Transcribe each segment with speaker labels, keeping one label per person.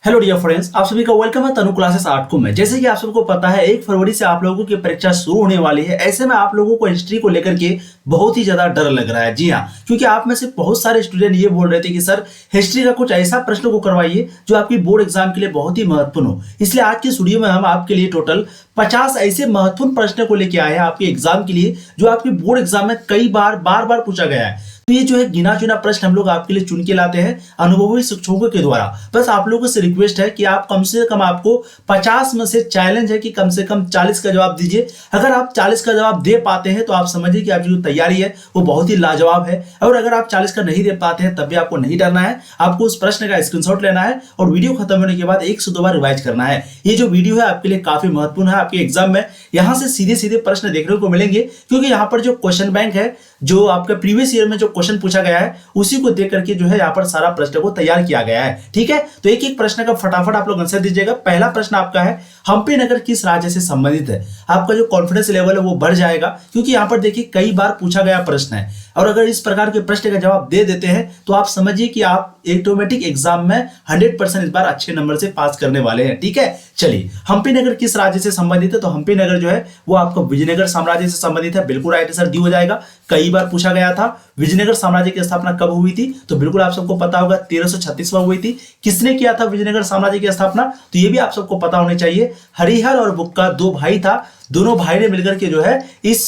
Speaker 1: Hello dear friends, आप सभी का वेलकम है तनु क्लासेस 8 को में। जैसे कि आप सबको पता है 1 फरवरी से आप लोगों की परीक्षा शुरू होने वाली है। ऐसे में आप लोगों को हिस्ट्री को लेकर के बहुत ही ज्यादा डर लग रहा है। जी हाँ, क्योंकि आप में से बहुत सारे स्टूडेंट ये बोल रहे थे कि सर हिस्ट्री का कुछ ऐसा प्रश्न को करवाइए जो आपकी बोर्ड एग्जाम के लिए बहुत ही महत्वपूर्ण हो। इसलिए आज की इस वीडियो में हम आपके लिए टोटल 50 ऐसे महत्वपूर्ण प्रश्न को लेकर आए हैं आपके एग्जाम के लिए, जो आपकी बोर्ड एग्जाम में कई बार बार पूछा गया है। तो ये जो है गिना चुना प्रश्न हम लोग आपके लिए चुन के लाते हैं अनुभवी शिक्षकों के द्वारा। बस आप लोगों से रिक्वेस्ट है कि आप कम से कम, आपको 50 में से चैलेंज है कि कम से कम 40 का जवाब दीजिए। अगर आप 40 का जवाब दे पाते हैं तो आप समझिए कि आपकी जो तैयारी है वो बहुत ही लाजवाब है। और अगर आप 40 का नहीं दे पाते हैं तब भी आपको नहीं डरना है, आपको उस प्रश्न का स्क्रीनशॉट लेना है और वीडियो खत्म होने के बाद 1 से 2 बार रिवाइज करना है। ये जो वीडियो है आपके लिए काफी महत्वपूर्ण है आपके एग्जाम में। यहाँ से सीधे सीधे प्रश्न देखने को मिलेंगे, क्योंकि यहाँ पर जो क्वेश्चन बैंक है, जो आपका प्रीवियस ईयर में जो क्वेश्चन पूछा गया है उसी को देख करके जो है यहाँ पर सारा प्रश्न को तैयार किया गया है। ठीक है, तो एक एक प्रश्न का फटाफट आप लोग आंसर दीजिएगा। पहला प्रश्न आपका है, हम्पी नगर किस राज्य से संबंधित है? आपका जो कॉन्फिडेंस लेवल है वो बढ़ जाएगा, क्योंकि यहाँ पर देखिए कई बार पूछा गया प्रश्न है और अगर इस प्रकार के प्रश्न का जवाब दे देते हैं तो आप समझिए कि आप ऑटोमेटिक एग्जाम में 100% इस बार अच्छे नंबर से पास करने वाले हैं। ठीक है, चलिए, हम्पी नगर किस राज्य से संबंधित है? तो हम्पी नगर जो है वो आपको विजयनगर साम्राज्य से संबंधित है। बिल्कुल राइट आंसर डी हो जाएगा। कई बार पूछा गया था विजयनगर साम्राज्य की स्थापना कब हुई थी, तो बिल्कुल आप सबको पता होगा 1336 में हुई थी। किसने किया था विजयनगर साम्राज्य की स्थापना, तो ये भी आप सबको पता होनी चाहिए। हरिहर और बुक्का 2 भाई था, दोनों भाई ने मिलकर के जो है इस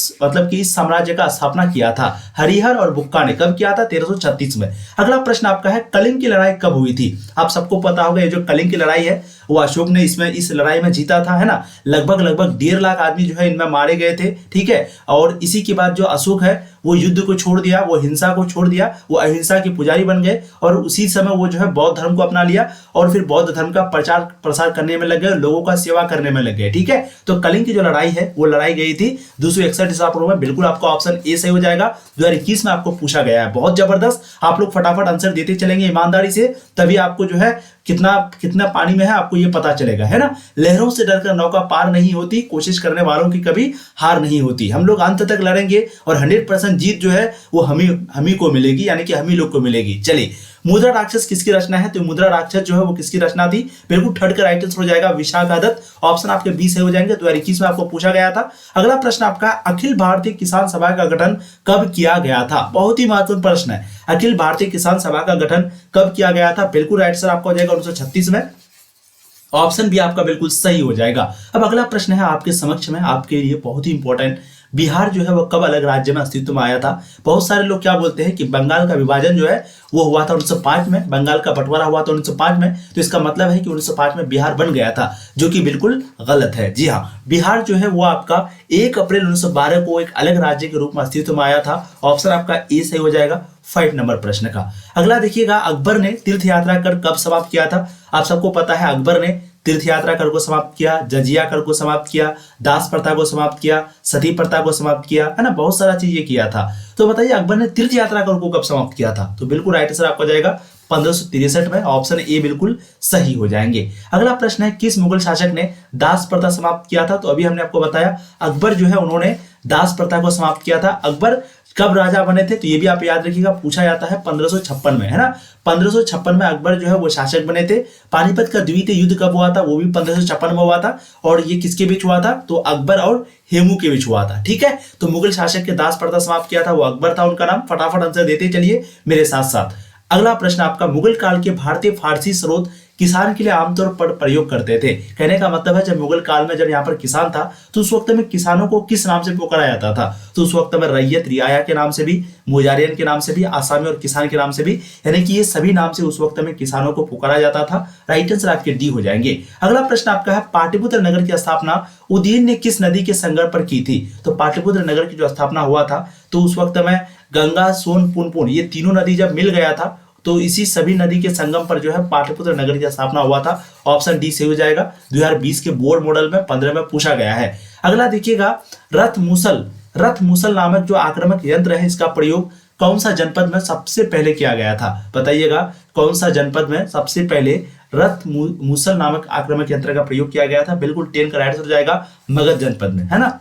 Speaker 1: इस साम्राज्य का स्थापना किया था। हरिहर और बुक्का ने कब किया था? 1336 में। अगला प्रश्न आपका है, कलिंग की लड़ाई कब हुई थी? आप सबको पता होगा ये जो कलिंग की लड़ाई है वो अशोक ने इस लड़ाई में जीता था, है ना। लगभग 1.5 लाख आदमी जो है इनमें मारे गए थे। ठीक है, और इसी के बाद जो अशोक है वो युद्ध को छोड़ दिया, वो हिंसा को छोड़ दिया, वो अहिंसा के पुजारी बन गए और उसी समय वो जो है बौद्ध धर्म को अपना लिया और फिर बौद्ध धर्म का प्रचार प्रसार करने में लग गए, लोगों का सेवा करने में लग गए। ठीक है, तो कलिंग की जो लड़ाई है वो लड़ाई गई थी 261 ईसा पूर्व में। बिल्कुल आपका ऑप्शन ए सही हो जाएगा। 2021 में आपको पूछा गया है। बहुत जबरदस्त, आप लोग फटाफट आंसर देते चलेंगे ईमानदारी से, तभी आपको जो है कितना पानी में है आपको ये पता चलेगा, है ना। लहरों से डरकर नौका पार नहीं होती, कोशिश करने वालों की कभी हार नहीं होती। हम लोग अंत तक लड़ेंगे और 100% जीत जो है वो हम ही को मिलेगी, यानी कि हम ही लोग को मिलेगी। चलिए, मुद्रा राक्षस किसकी रचना है? तो मुद्रा राक्षस जो है वो किसकी रचना थी? बिल्कुल थर्ड का राइट आंसर हो जाएगा विशाखादत्त। ऑप्शन आपके 20 हो जाएंगे। 2021 में आपको पूछा गया था। अगला प्रश्न आपका, अखिल भारतीय किसान सभा का गठन कब किया गया था? बहुत ही महत्वपूर्ण प्रश्न है। अखिल भारतीय किसान सभा का गठन कब किया गया था? बिल्कुल राइट आंसर आपका हो जाएगा 1936 में। ऑप्शन भी आपका बिल्कुल सही हो जाएगा। अब अगला प्रश्न है आपके समक्ष में, आपके लिए बहुत ही इंपॉर्टेंट, बिहार जो है वो कब अलग राज्य में अस्तित्व में आया था? बहुत सारे लोग क्या बोलते हैं कि बंगाल का विभाजन जो है वो हुआ था 1905 में, बंगाल का बंटवारा हुआ था 1905 में, तो इसका मतलब है कि 1905 में बिहार बन गया था, जो कि बिल्कुल गलत है। जी हाँ, बिहार जो है वो आपका 1 अप्रैल 1912 को एक अलग राज्य के रूप में अस्तित्व में आया था। ऑप्शन आपका ए सही हो जाएगा 5 नंबर प्रश्न का। अगला देखिएगा, अकबर ने तीर्थ यात्रा कर कब समाप्त किया था? आप सबको पता है अकबर ने तीर्थ यात्रा कर को समाप्त किया, जजिया कर को समाप्त किया, दास प्रथा को समाप्त किया, सती प्रथा को समाप्त किया, है ना। बहुत सारा चीज ये किया था। तो बताइए अकबर ने तीर्थ यात्रा कर को कब समाप्त किया था? तो बिल्कुल राइट आंसर आपका जाएगा 1563 में। ऑप्शन ए बिल्कुल सही हो जाएंगे। अगला प्रश्न है, किस मुगल शासक ने दास प्रथा समाप्त किया था? तो अभी हमने आपको बताया अकबर जो है उन्होंने दास प्रथा को समाप्त किया था। अकबर कब राजा बने थे? तो ये भी आप याद रखिएगा, पूछा जाता है 1556 में, है ना। 1556 में अकबर जो है वो शासक बने थे। पानीपत का द्वितीय युद्ध कब हुआ था? वो भी 1556 में हुआ था। और ये किसके बीच हुआ था? तो अकबर और हेमू के बीच हुआ था। ठीक है, तो मुगल शासक के दास प्रथा समाप्त किया था वो अकबर था, उनका नाम। फटाफट आंसर देते चलिए मेरे साथ साथ। अगला प्रश्न आपका, मुगल काल के भारतीय फारसी स्रोत किसान के लिए आमतौर पर प्रयोग करते थे। कहने का मतलब है जब मुगल काल में जब यहाँ पर किसान था तो उस वक्त में किसानों को किस नाम से पुकारा जाता था? तो उस वक्त में रैयत, रियाया के नाम से भी, मुजारियन के नाम से भी, आसामी और किसान के नाम से भी, यानी कि ये सभी नाम से उस वक्त में किसानों को पुकारा जाता था। राइट आंसर आपके डी हो जाएंगे। अगला प्रश्न आपका है, पाटलिपुत्र नगर की स्थापना उदयन ने किस नदी के संगम पर की थी? तो पाटलिपुत्र नगर की जो स्थापना हुआ था तो उस वक्त में गंगा, सोन, पुनपुन ये तीनों नदी जब मिल गया था तो इसी सभी नदी के संगम पर जो है पाटलिपुत्र नगर की स्थापना हुआ था। ऑप्शन डी सही हो जाएगा। 2020 के बोर्ड मॉडल में 15 में पूछा गया है। अगला देखिएगा, रथ मूसल नामक जो आक्रामक यंत्र है इसका प्रयोग कौन सा जनपद में सबसे पहले किया गया था? बताइएगा कौन सा जनपद में सबसे पहले रथ मूसल नामक आक्रामक यंत्र का प्रयोग किया गया था? बिल्कुल 10 का राइट आंसर हो जाएगा मगध जनपद में, है ना।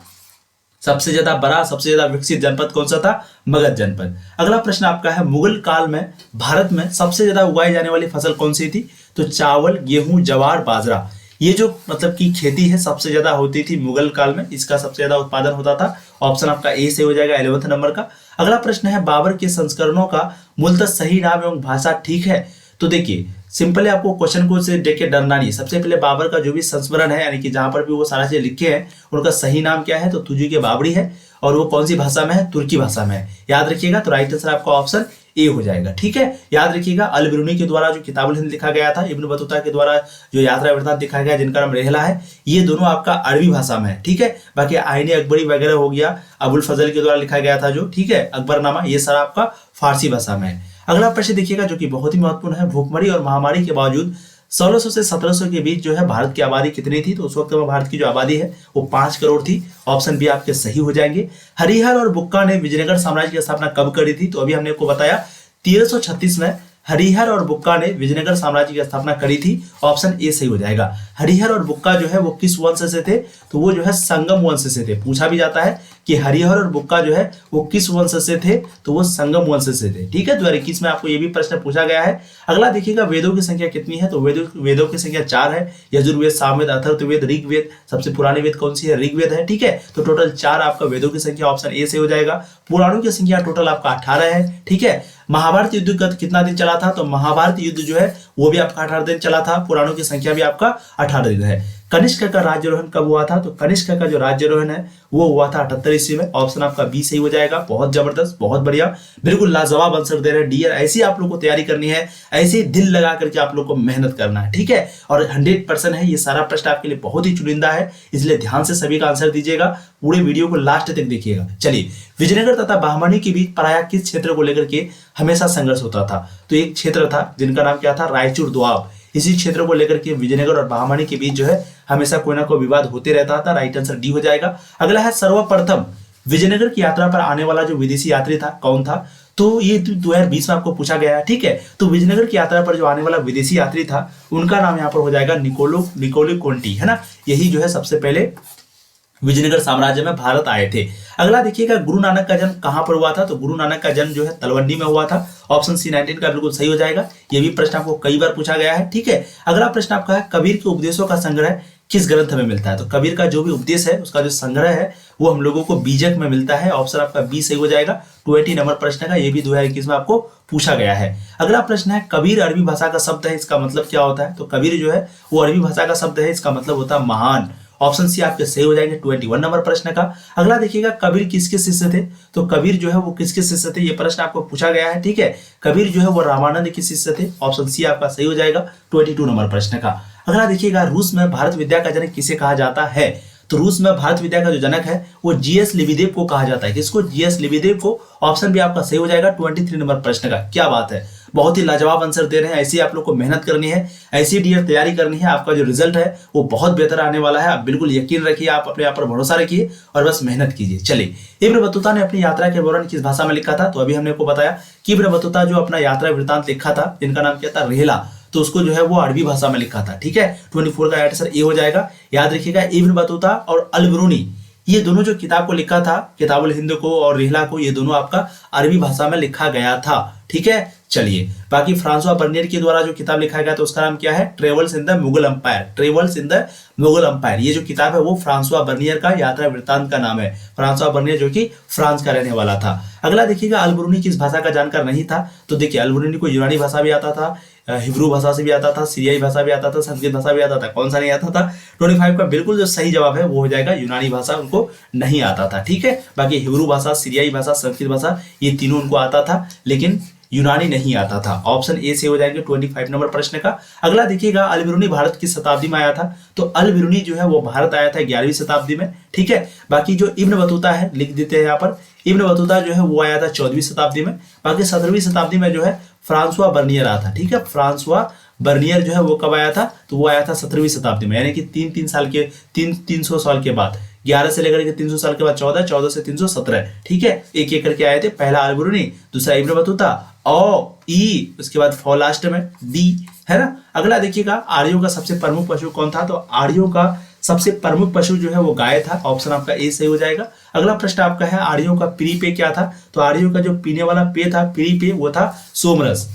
Speaker 1: सबसे ज्यादा बड़ा, सबसे ज्यादा विकसित जनपद कौन सा था? मगध जनपद। अगला प्रश्न आपका है, मुगल काल में भारत में सबसे ज्यादा उगाई जाने वाली फसल कौन सी थी? तो चावल, गेहूं, जवार, बाजरा, ये जो मतलब की खेती है सबसे ज्यादा होती थी मुगल काल में, इसका सबसे ज्यादा उत्पादन होता था। ऑप्शन आपका ए से हो जाएगा 11वें नंबर का। अगला प्रश्न है बाबर के संस्करणों का मूलतः सही नाम एवं भाषा ठीक है। तो देखिए सिंपली आपको क्वेश्चन को से देख के डरना नहीं। सबसे पहले बाबर का जो भी संस्मरण है यानी कि जहां पर भी वो सारा चीज लिखे हैं उनका सही नाम क्या है, तो तुझी के बाबरी है, और वो कौन सी भाषा में है, तुर्की भाषा में है। याद रखिएगा। तो राइट आंसर आपका ऑप्शन ए हो जाएगा। ठीक है, याद रखिएगा अल बिरूनी के द्वारा जो किताबुल हिंद लिखा गया था, इब्न बतूता के द्वारा जो यात्रा वृत्तांत लिखा गया जिनका नाम रेहला है, ये दोनों आपका अरबी भाषा में है। ठीक है, बाकी आईने अकबरी वगैरह हो गया, अबुल फजल के द्वारा लिखा गया था जो, ठीक है, अकबरनामा, ये सारा आपका फारसी भाषा में है। अगला प्रश्न देखिएगा जो कि बहुत ही महत्वपूर्ण है, भूखमरी और महामारी के बावजूद 1600 से 1700 के बीच जो है भारत की आबादी कितनी थी। तो उस वक्त में भारत की जो आबादी है वो 5 करोड़ थी। ऑप्शन बी आपके सही हो जाएंगे। हरिहर और बुक्का ने विजयनगर साम्राज्य की स्थापना कब करी थी। तो अभी हमने आपको बताया 1336 में हरिहर और बुक्का ने विजयनगर साम्राज्य की स्थापना करी थी। ऑप्शन ए सही हो जाएगा। हरिहर और बुक्का जो है वो किस वंश से थे, तो वो जो है संगम वंश से थे। पूछा भी जाता है कि हरिहर और बुक्का जो है वो किस वंश से थे, तो वो संगम वंश से थे। ठीक है, 2021 में आपको ये भी प्रश्न पूछा गया है। अगला देखिएगा वेदों की संख्या कितनी है। तो वेदों की संख्या 4 है। यजुर्वेद, सामवेद, अथर्ववेद, ऋग्वेद, सबसे पुरानी वेद कौन सी है, ऋग्वेद है। ठीक है, तो टोटल 4 आपका वेदों की संख्या ऑप्शन ए से हो जाएगा। पुराणों की संख्या टोटल आपका 18 है। ठीक है, महाभारत युद्ध कितना दिन चला था। तो महाभारत युद्ध जो है वो भी आपका 18 दिन चला था। पुराणों की संख्या भी आपका 18 दिन है। कनिष्क का राज्यारोहण कब हुआ था। तो कनिष्क का जो राज्यारोहण है वो हुआ था 78 ईस्वी में। ऑप्शन आपका बी सही हो जाएगा। बहुत जबरदस्त, बहुत बढ़िया, बिल्कुल लाजवाब आंसर दे रहे हैं डियर। ऐसी आप लोग को तैयारी करनी है, ऐसे दिल लगा करके आप लोग को मेहनत करना है। ठीक है, और 100% है, ये सारा प्रश्न आपके लिए बहुत ही चुनिंदा है, इसलिए ध्यान से सभी का आंसर दीजिएगा। पूरे वीडियो को लास्ट तक देखिएगा। चलिए, विजयनगर तथा बहमनी के बीच प्रायः किस क्षेत्र को लेकर के हमेशा संघर्ष होता था। तो एक क्षेत्र था जिनका नाम क्या था, रायचूर दोआब। इसी क्षेत्र को लेकर के विजयनगर और बहमनी के बीच जो है हमेशा कोई ना कोई विवाद होते रहता था। राइट आंसर डी हो जाएगा। अगला है सर्वप्रथम विजयनगर की यात्रा पर आने वाला जो विदेशी यात्री था कौन था। तो ये 2020 में आपको पूछा गया है। ठीक है, तो विजयनगर की यात्रा पर जो आने वाला विदेशी यात्री था उनका नाम यहाँ पर हो जाएगा निकोलो कोंटी, है ना। यही जो है सबसे पहले विजयनगर साम्राज्य में भारत आए थे। अगला देखिएगा गुरु नानक का जन्म कहां पर हुआ था। तो गुरु नानक का जन्म जो है तलवंडी में हुआ था। ऑप्शन सी 19 का बिल्कुल सही हो जाएगा। ये भी प्रश्न आपको कई बार पूछा गया है। ठीक है, अगला प्रश्न आपका है कबीर के उपदेशों का संग्रह किस ग्रंथ में मिलता है। तो कबीर का जो भी उपदेश है उसका जो संग्रह है वो हम लोगों को बीजक में मिलता है। ऑप्शन आपका बी सही हो जाएगा। 20 नंबर प्रश्न का, ये भी 2021 में आपको पूछा गया है। अगला प्रश्न है कबीर अरबी भाषा का शब्द है, इसका मतलब क्या होता है। तो कबीर जो है वो अरबी भाषा का शब्द है, इसका मतलब होता है महान। ऑप्शन सी आपके सही हो जाएंगे 21 नंबर प्रश्न का। अगला देखिएगा कबीर किसके शिष्य थे। तो कबीर जो है वो किसके शिष्य थे, ये प्रश्न आपको पूछा गया है। ठीक है, कबीर जो है वो रामानंद के शिष्य थे। ऑप्शन सी आपका सही हो जाएगा 22 नंबर प्रश्न का। अगला देखिएगा रूस में भारत विद्या का जनक किसे कहा जाता है। तो रूस में भारत विद्या का जो जनक है वो जीएस लिबिदेव को कहा जाता है। किसको, जीएस लिबिदेव को। ऑप्शन भी आपका सही हो जाएगा 23 नंबर प्रश्न का। क्या बात है, बहुत ही लाजवाब आंसर दे रहे हैं। ऐसी आप लोग को मेहनत करनी है, ऐसी डियर तैयारी करनी है। आपका जो रिजल्ट है वो बहुत बेहतर आने वाला है। आप बिल्कुल यकीन रखिए, आप अपने आप पर भरोसा रखिए और बस मेहनत कीजिए। चलिए, इब्न बतूता ने अपनी यात्रा के विवरण किस भाषा में लिखा था। तो अभी हमने आपको बताया कि इब्न बतूता जो अपना यात्रा वृत्तांत लिखा था जिनका नाम क्या था, रेहला, तो उसको जो है वो अरबी भाषा में लिखा था। ठीक है, 24 का आंसर ए हो जाएगा। याद रखिएगा इब्न बतूता और अल बिरूनी ये दोनों जो किताब को लिखा था, किताबुल हिंद को और रेहला को, ये दोनों आपका अरबी भाषा में लिखा गया था। ठीक है, चलिए, बाकी फ्रांसवा बर्नियर के द्वारा जो किताब लिखा गया तो उसका नाम क्या है, travels in the Mughal empire. Travels in the Mughal empire, ये जो किताब है वो फ्रांसवा बर्नियर का यात्रा वृत्तांत का नाम है। फ्रांसवा बर्नियर जो कि फ्रांस का रहने वाला था। अगला देखिएगा अल बिरूनी किस भाषा का जानकार नहीं था। तो देखिए अल बिरूनी को यूनानी भाषा भी आता था, हिब्रू भाषा से भी आता था, सीरियाई भाषा भी आता था, संस्कृत भाषा भी आता था। कौन सा नहीं आता था। 25 का बिल्कुल जो सही जवाब है वो हो जाएगा यूनानी भाषा उनको नहीं आता था। ठीक है, बाकी हिब्रू भाषा, सीरियाई भाषा, संस्कृत भाषा ये तीनों उनको आता था, लेकिन यूनानी नहीं आता था। ऑप्शन ए से हो जाएंगे 25 नंबर प्रश्न का। अगला देखिएगा अल बिरूनी भारत की शताब्दी में आया था। तो अल बिरूनी जो है वो भारत आया था 11वीं शताब्दी में। ठीक है, बाकी जो इब्न बतूता है लिख देते हैं यहाँ पर, इब्न बतूता जो है वो आया था 14वीं शताब्दी में। बाकी 17वीं शताब्दी में जो है फ्रांसवा बर्नियर आया था। ठीक है, फ्रांसवा बर्नियर जो है वो कब आया था। तो वो आया था 17वीं शताब्दी में, यानी कि 300 साल के बाद, 11 से लेकर के 300 साल के बाद 14, 14 से 317। ठीक है, एक एक करके आए थे। पहला अल बिरूनी, दूसरा इब्न बतूता, ओ ई, उसके बाद फॉर लास्ट में डी, है ना। अगला देखिएगा आर्यों का सबसे प्रमुख पशु कौन था। तो आर्यों का सबसे प्रमुख पशु जो है वो गाय था। ऑप्शन आपका ए सही हो जाएगा। अगला प्रश्न आपका है आर्यों का प्रिय पेय क्या था। तो आर्यों का जो पीने वाला पेय था, प्रिय पेय, वो था सोमरस।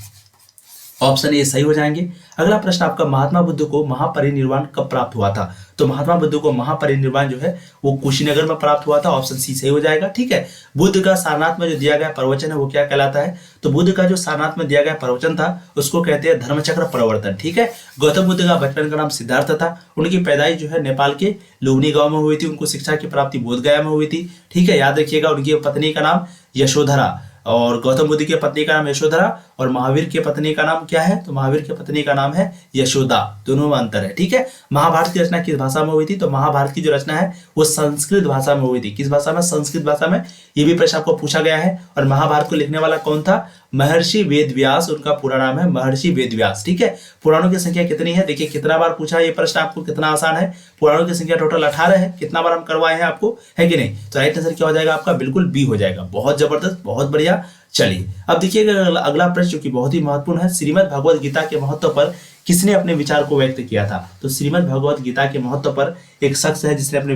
Speaker 1: ऑप्शन ए सही हो जाएंगे। अगला प्रश्न आपका, महात्मा बुद्ध को महापरिनिर्वाण कब प्राप्त हुआ था? तो महात्मा बुद्ध को महापरिनिर्वाण जो है वो कुशीनगर में प्राप्त हुआ था। ऑप्शन सी सही हो जाएगा। ठीक है, बुद्ध का सारनाथ में जो दिया गया प्रवचन है वो क्या कहलाता है? तो बुद्ध का जो सारनाथ में दिया गया प्रवचन था उसको कहते हैं धर्मचक्र प्रवर्तन। ठीक है, गौतम बुद्ध का बचपन का नाम सिद्धार्थ था। उनकी पैदाइश जो है नेपाल के लुम्बिनी गांव में हुई थी। उनको शिक्षा की प्राप्ति बोधगया में हुई थी। ठीक है, याद रखिएगा। उनकी पत्नी का नाम यशोधरा, और गौतम बुद्ध की पत्नी का नाम यशोधरा, और महावीर की पत्नी का नाम क्या है? तो महावीर की पत्नी का नाम है यशोदा। दोनों में अंतर है। ठीक है, महाभारत की रचना किस भाषा में हुई थी? तो महाभारत की जो रचना है वो संस्कृत भाषा में हुई थी। किस भाषा में? संस्कृत भाषा में। ये भी प्रश्न आपको पूछा गया है। और महाभारत को लिखने वाला कौन था? महर्षि वेदव्यास, उनका पूरा नाम है महर्षि वेदव्यास। ठीक है, पुराणों की संख्या कितनी है? देखिए कितना बार पूछा ये प्रश्न आपको, कितना आसान है। पुराणों की संख्या टोटल 18 है। कितना बार हम करवाए हैं आपको, है कि नहीं? तो राइट आंसर क्या हो जाएगा आपका? बिल्कुल बी हो जाएगा। बहुत जबरदस्त, बहुत बढ़िया। चलिए अब देखिएगा अगला प्रश्न जो कि बहुत ही महत्वपूर्ण है। श्रीमद् भगवद गीता के महत्व पर किसने अपने विचार को व्यक्त किया था? तो श्रीमद् भगवद गीता के महत्व पर एक शख्स है जिसने अपने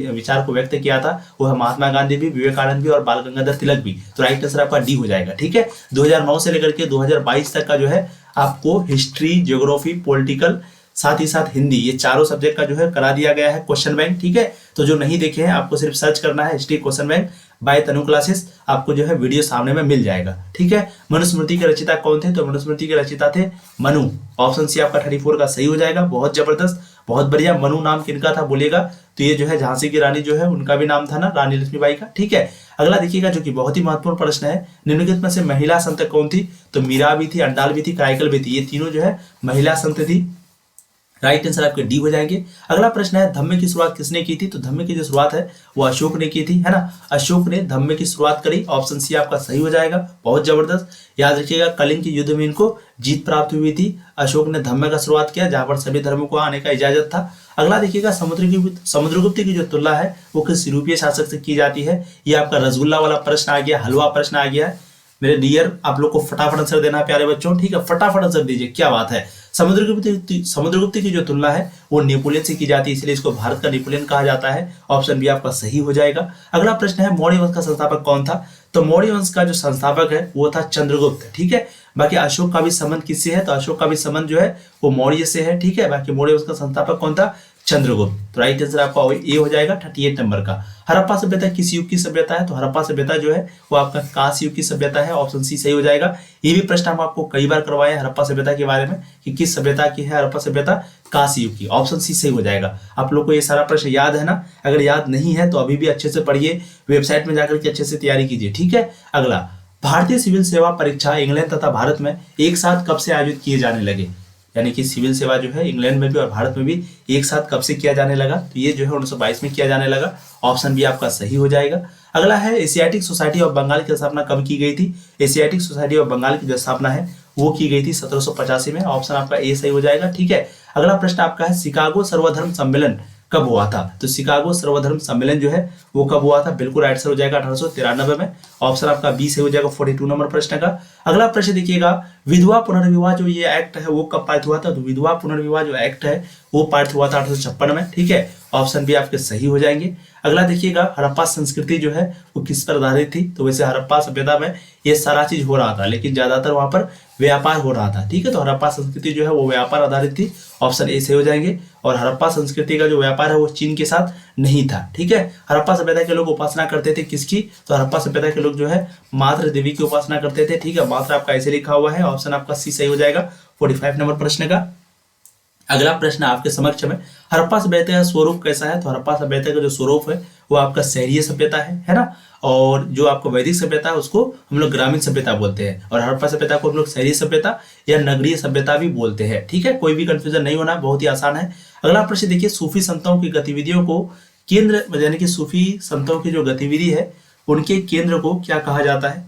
Speaker 1: विचार को व्यक्त किया था। वो है महात्मा गांधी भी, विवेकानंद भी और बाल गंगाधर तिलक भी। तो राइट आंसर आपका डी हो जाएगा। ठीक है, 2009 से लेकर के 2022 तक का जो है आपको हिस्ट्री, ज्योग्राफी, पॉलिटिकल, साथ ही साथ हिंदी, ये चारों सब्जेक्ट का जो है करा दिया गया है क्वेश्चन बैंक। ठीक है, तो जो नहीं देखे हैं आपको सिर्फ सर्च करना है history question bank by Tanu classes, आपको जो है वीडियो सामने में मिल जाएगा। ठीक है, मनुस्मृति के रचिता कौन थे? तो मनुस्मृति के रचिता थे मनु। ऑप्शन सी आपका 34 का सही हो जाएगा। बहुत जबरदस्त, बहुत बढ़िया। मनु नाम किनका था बोलिएगा? तो ये जो है झांसी की रानी जो है उनका भी नाम था ना, रानी लक्ष्मीबाई का। ठीक है, अगला देखिएगा जो कि बहुत ही महत्वपूर्ण प्रश्न है। निम्नलिखित में से महिला संत कौन थी? तो मीरा भी थी, अंडाल भी थी, कराइकल भी थी। ये तीनों जो है महिला संत थी। राइट आंसर आपके डी हो जाएंगे। अगला प्रश्न है, धम्म की शुरुआत किसने की थी? तो धम्म की जो शुरुआत है वो अशोक ने की थी, है ना। अशोक ने धम्म की शुरुआत करी। ऑप्शन सी आपका सही हो जाएगा। बहुत जबरदस्त, याद रखिएगा। कलिंग के युद्ध में इनको जीत प्राप्त हुई थी। अशोक ने धम्म का शुरुआत किया जहां पर सभी धर्मों को आने का इजाजत था। अगला देखिएगा, समुद्रगुप्त की जो तुलना है वो किस यूरोपीय शासक से की जाती है? ये आपका रसगुल्ला वाला प्रश्न आ गया, हलवा प्रश्न आ गया। मेरे डियर, आप लोग को फटाफट आंसर देना है प्यारे बच्चों। ठीक है, फटाफट आंसर दीजिए। क्या बात है। समुद्रगुप्त की जो तुलना है वो नेपोलियन से की जाती है, इसलिए इसको भारत का नेपोलियन कहा जाता है। ऑप्शन बी आपका सही हो जाएगा। अगला प्रश्न है, मौर्य वंश का संस्थापक कौन था? तो मौर्य वंश का जो संस्थापक है वो था चंद्रगुप्त। ठीक है, बाकी अशोक का भी संबंध किससे है? तो अशोक का भी संबंध जो है वो मौर्य से है। ठीक है, बाकी मौर्य वंश का संस्थापक कौन था? चंद्रगुप्त। तो राइट आंसर आपका ए हो जाएगा 38 नंबर का। हड़प्पा सभ्यता किस युग की सभ्यता है? तो हड़प्पा सभ्यता जो है वो आपका कांस्य युग की सभ्यता है। ऑप्शन सी सही हो जाएगा। ये भी प्रश्न हम आपको कई बार करवाए हैं हड़प्पा सभ्यता के बारे में कि किस सभ्यता की है हड़प्पा सभ्यता? कांस्य युग की। ऑप्शन सी सही हो जाएगा। आप लोग को ये सारा प्रश्न याद है ना? अगर याद नहीं है तो अभी भी अच्छे से पढ़िए, वेबसाइट में जाकर के अच्छे से तैयारी कीजिए। ठीक है, अगला, भारतीय सिविल सेवा परीक्षा इंग्लैंड तथा भारत में एक साथ कब से आयोजित किए जाने लगे? यानी कि सिविल सेवा जो है इंग्लैंड में भी और भारत में भी एक साथ कब से किया जाने लगा? तो ये जो है 1922 में किया जाने लगा। ऑप्शन बी आपका सही हो जाएगा। अगला है, एशियाटिक सोसाइटी ऑफ बंगाल की स्थापना कब की गई थी? एशियाटिक सोसाइटी ऑफ बंगाल की जो स्थापना है वो की गई थी 1785 में। ऑप्शन आपका ए सही हो जाएगा। ठीक है, अगला प्रश्न आपका है, शिकागो सर्वधर्म सम्मेलन कब हुआ था? तो शिकागो सर्वधर्म सम्मेलन जो है वो कब हुआ था? बिल्कुल राइट आंसर हो जाएगा 1893 में। ऑप्शन आपका बी से हो जाएगा 42 नंबर प्रश्न का। अगला प्रश्न देखिएगा, विधवा पुनर्विवाह जो ये एक्ट है वो कब पारित हुआ था? तो विधवा पुनर्विवाह जो एक्ट है वो पारित हुआ था 1856 में। ठीक है, ऑप्शन बी आपके सही हो जाएंगे। अगला देखिएगा, हड़प्पा संस्कृति जो है वो किस पर आधारित थी? तो वैसे हड़प्पा सभ्यता में ये सारा चीज हो रहा था, लेकिन ज्यादातर वहां पर व्यापार हो रहा था। ठीक है, तो हड़प्पा संस्कृति जो है वो व्यापार आधारित थी। ऑप्शन ए से हो जाएंगे। और हड़प्पा संस्कृति का जो व्यापार है वो चीन के साथ नहीं था। ठीक है, हड़प्पा सभ्यता के लोग उपासना करते थे किसकी? तो हड़प्पा सभ्यता के लोग जो है मातृ देवी की उपासना करते थे। ठीक है, मातृ आपका ऐसे लिखा हुआ है। ऑप्शन आपका सी सही हो जाएगा 45 नंबर प्रश्न का। अगला प्रश्न आपके समक्ष में, हड़प्पा सभ्यता का स्वरूप कैसा है? तो हड़प्पा सभ्यता का जो स्वरूप है वो आपका शहरीय सभ्यता है ना। और जो आपको वैदिक सभ्यता है उसको हम लोग ग्रामीण सभ्यता बोलते हैं, और हड़प्पा सभ्यता को हम लोग शहरी सभ्यता या नगरीय सभ्यता भी बोलते हैं। ठीक है, कोई भी कंफ्यूजन नहीं होना, बहुत ही आसान है। अगला प्रश्न देखिए, सूफी संतों की गतिविधियों को केंद्र, यानी कि सूफी संतों की जो गतिविधि है उनके केंद्र को क्या कहा जाता है?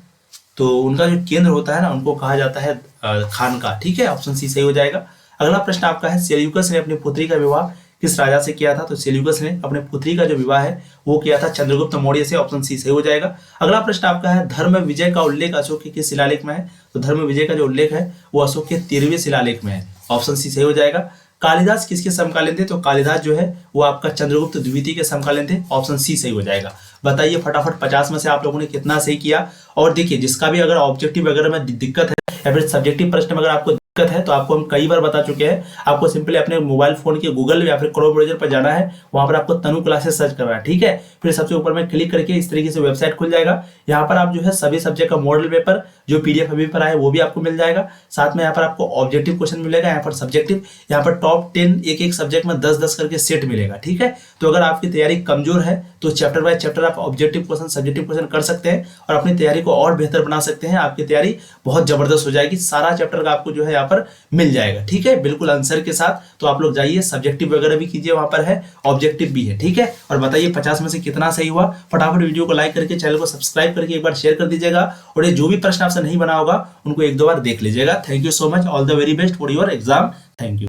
Speaker 1: तो उनका जो केंद्र होता है ना उनको कहा जाता है खानका। ठीक है, ऑप्शन सी सही हो जाएगा। अगला प्रश्न आपका है, सेल्यूकस ने अपनी पुत्री का विवाह किस राजा से किया था? तो सेल्यूकस ने अपने पुत्री का जो विवाह है वो किया था चंद्रगुप्त मौर्य से। ऑप्शन सी सही हो जाएगा। अगला प्रश्न आपका है, धर्म विजय का उल्लेख अशोक के किस शिलालेख में है? तो धर्म विजय का जो उल्लेख है वो अशोक के 13वें शिलालेख में है। ऑप्शन सी सही हो जाएगा। कालिदास किसके समकालीन थे? तो कालिदास जो है वो आपका चंद्रगुप्त द्वितीय के समकालीन थे। ऑप्शन सी सही हो जाएगा। बताइए फटाफट 50 में से आप लोगों ने कितना सही किया। और देखिए, जिसका भी अगर ऑब्जेक्टिव वगैरह में दिक्कत है या फिर सब्जेक्टिव प्रश्न में अगर आपको दिक्कत है तो आपको हम कई बार बता चुके हैं। आपको सिंपली अपने मोबाइल फोन के गूगल या फिर क्रोम ब्राउज़र पर जाना है, वहां पर आपको तनु क्लासेस सर्च करना है, ठीक है। फिर सबसे ऊपर में क्लिक करके इस तरीके से वेबसाइट खुल जाएगा। यहाँ पर आप जो है सभी सब्जेक्ट का मॉडल पेपर जो पीडीएफ अभी पर आए वो भी आपको मिल जाएगा। साथ में यहाँ पर आपको ऑब्जेक्टिव क्वेश्चन मिलेगा, यहाँ पर सब्जेक्टिव, यहाँ पर टॉप 10 एक एक सब्जेक्ट में 10-10 करके सेट मिलेगा, ठीक है। तो अगर आपकी तैयारी कमजोर है तो चैप्टर बाय चैप्टर आप ऑब्जेक्टिव क्वेश्चन सब्जेक्टिव क्वेश्चन कर सकते हैं और अपनी तैयारी को और बेहतर बना सकते हैं। आपकी तैयारी बहुत जबरदस्त हो जाएगी, सारा चैप्टर का आपको जो है यहाँ पर मिल जाएगा, ठीक है, बिल्कुल आंसर के साथ। तो आप लोग जाइए, सब्जेक्टिव वगैरह भी कीजिए, वहां पर है ऑब्जेक्टिव भी है, ठीक है। और बताइए 50 में से कितना सही हुआ। फटाफट वीडियो को लाइक करके चैनल को सब्सक्राइब करके एक बार शेयर कर दीजिएगा और ये जो भी प्रश्न आपसे नहीं बना होगा उनको एक दो बार देख लीजिएगा। Thank you so much, all the very best for your exam. Thank you.